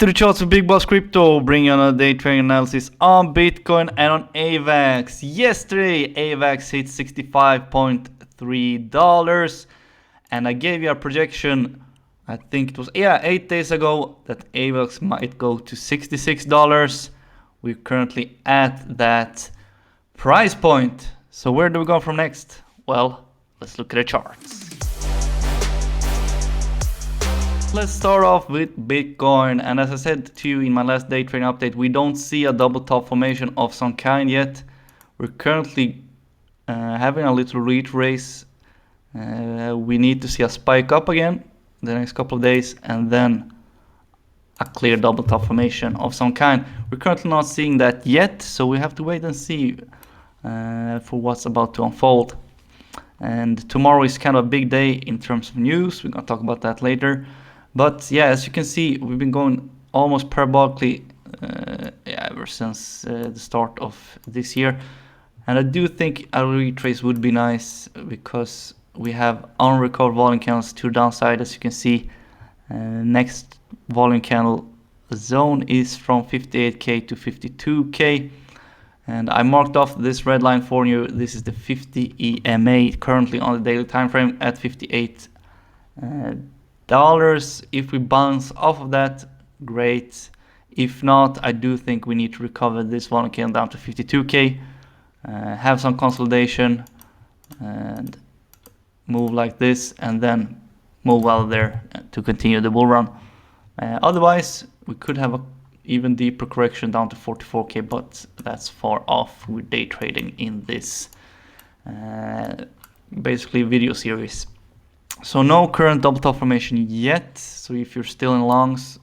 to the charts for Big Boss Crypto, bringing on a day trading analysis on Bitcoin and on Avax. Yesterday, Avax hit $65.3, and I gave you a projection, I think it was 8 days ago, that Avax might go to $66. We're currently at that price point. So where do we go from next? Well, let's look at the charts. Let's start off with Bitcoin, and as I said to you in my last day trading update, we don't see a double top formation of some kind yet. We're currently having a little retrace. We need to see a spike up again the next couple of days, and then a clear double top formation of some kind. We're currently not seeing that yet, so we have to wait and see for what's about to unfold. And tomorrow is kind of a big day in terms of news. We're going to talk about that later. But yeah, as you can see, we've been going almost parabolically ever since the start of this year. And I do think a retrace would be nice because we have unrecovered volume candles to the downside. As you can see, next volume candle zone is from 58k to 52k. And I marked off this red line for you. This is the 50 EMA currently on the daily time frame at $58. If we bounce off of that, great. If not, I do think we need to recover this volume candle down to 52k, have some consolidation and move like this, and then move out of there to continue the bull run. Otherwise, we could have an even deeper correction down to 44k, but that's far off with day trading in this basically video series. So no current double top formation yet. So if you're still in longs,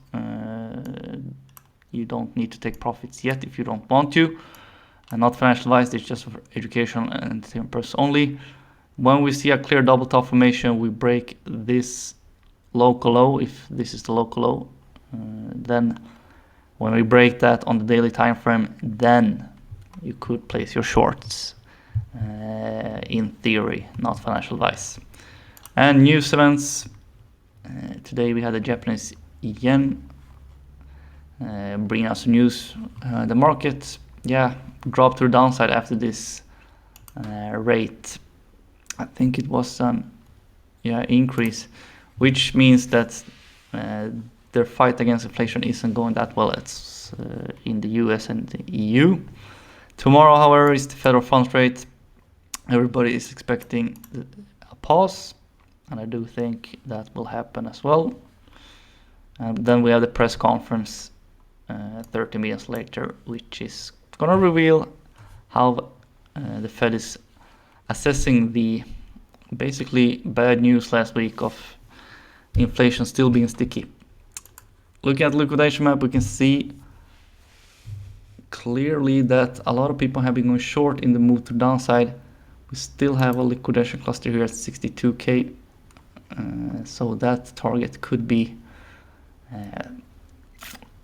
you don't need to take profits yet if you don't want to. And not financial advice, it's just for educational and entertainment purposes only. When we see a clear double top formation, we break this local low. If this is the local low, then when we break that on the daily time frame, then you could place your shorts. In theory, not financial advice. And news events. Today we had the Japanese yen bringing us news. The market, dropped to the downside after this rate. I think it was an increase, which means that their fight against inflation isn't going that well. It's in the US and the EU. Tomorrow, however, is the federal funds rate. Everybody is expecting a pause, and I do think that will happen as well. And then we have the press conference 30 minutes later, which is going to reveal how the Fed is assessing the basically bad news last week of inflation still being sticky. Looking at the liquidation map, we can see clearly that a lot of people have been going short in the move to downside. We still have a liquidation cluster here at 62k. So that target could be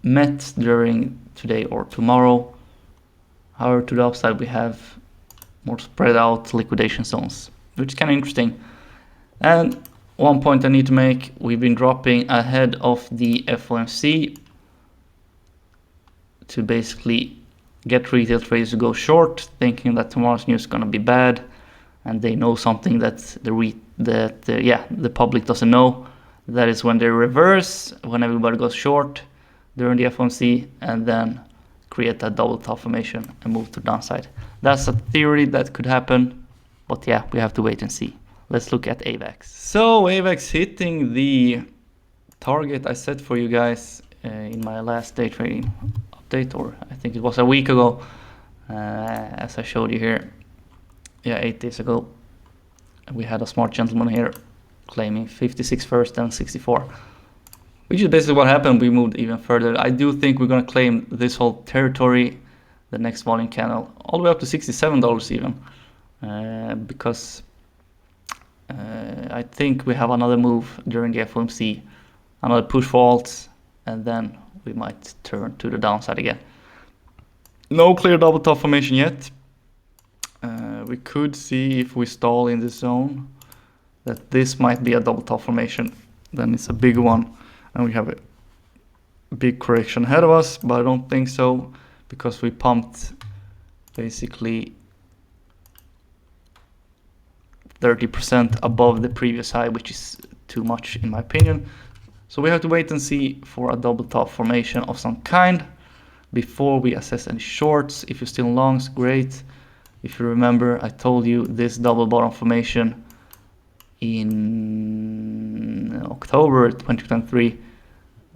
met during today or tomorrow. However, to the upside, we have more spread out liquidation zones, which is kind of interesting. And one point I need to make, we've been dropping ahead of the FOMC to basically get retail traders to go short, thinking that tomorrow's news is going to be bad, and they know something that the public doesn't know. That is when they reverse, when everybody goes short during the FOMC, and then create that double top formation and move to downside. That's a theory that could happen, but we have to wait and see. Let's look at AVAX. So AVAX hitting the target I set for you guys in my last day trading update, or I think it was a week ago, as I showed you here. 8 days ago. We had a smart gentleman here claiming 56 first and 64. Which is basically what happened. We moved even further. I do think we're going to claim this whole territory, the next volume candle, all the way up to $67 even. Because I think we have another move during the FOMC, another push for alts, and then we might turn to the downside again. No clear double top formation yet. We could see, if we stall in this zone, that this might be a double top formation. Then it's a big one, and we have big correction ahead of us, but I don't think so, because we pumped basically 30% above the previous high, which is too much in my opinion. So we have to wait and see for a double top formation of some kind before we assess any shorts. If you're still longs, great. If you remember, I told you this double bottom formation in October 2023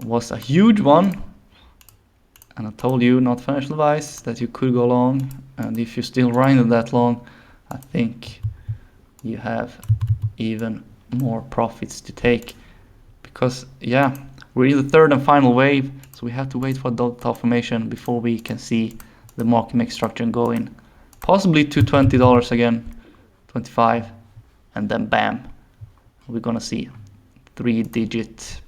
was a huge one, and I told you, not financial advice, that you could go long. And if you're still riding that long, I think you have even more profits to take, because yeah, we're in the third and final wave, so we have to wait for a double top formation before we can see the market make structure going possibly to $20 again, 25, and then bam, we're gonna see 3-digit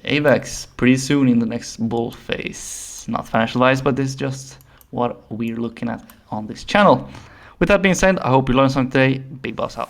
AVAX pretty soon in the next bull phase. Not financial advice, but this is just what we're looking at on this channel. With that being said, I hope you learned something today. Big Boss out.